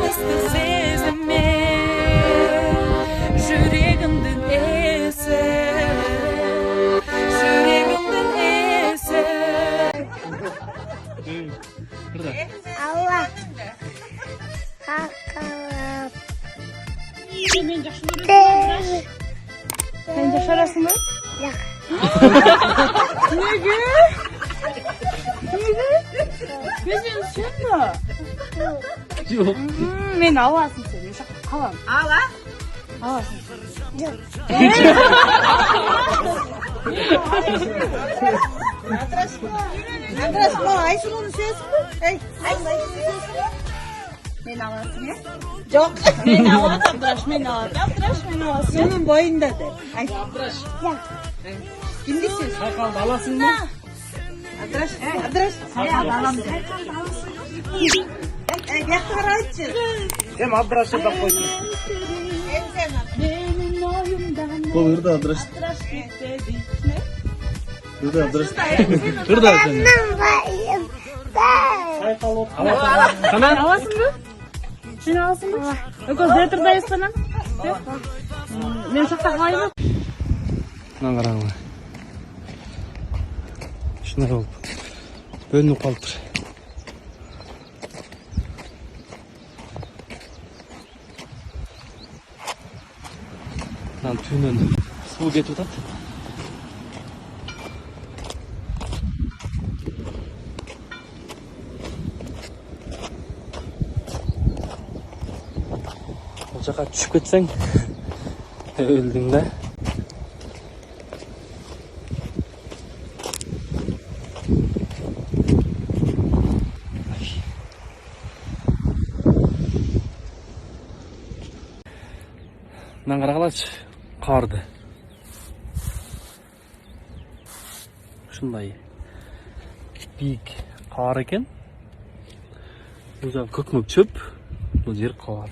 ыстық сезіммен жүрегімдің есі, жүрегімдің есі. Алла қақалап. Мен жақсы көресің. Сен жашарасың ба? Жоқ. Неге? Мен сен ба? Жоқ. Мен аласың сен, мен жақта қалам. Ала? Аласың. Жоқ. Андырашма, Айсұлуны сөзсің бі? Айсұлуны сөзсің бі? Мен аласың, е? Жоқ. Мен аласың, Абдраш, мен аласың. Абдраш, мен аласың. Соның бойында да. Жоқ. Кімді сөз? Сайқалды аласың ба? Адраш. Алам. Яқты қарайтшы. Hem Абдраш деп қойсын. Менің ойымдан Бұл ұрда Абдраш. Абдраш кетеді. Ұрда Абдраш. Ұрда сен. Менің байым бар. Сайқал от. Сен аласың ба? Сен аласың ба? Өкөз дәтірдайыз банан? Мен жақта қалайын ба? Мынаны қараңыз. Шынай болып. Бөлініп қалып тұр. Мынаны түбінен су кетіп жатады. Бұл жаққа түсіп кетсең, өлдің да. Мынаны қарағылашы, қарды. Шындай биік қар екен. Бұл жағы көк-көк шөп, бұл жер қар.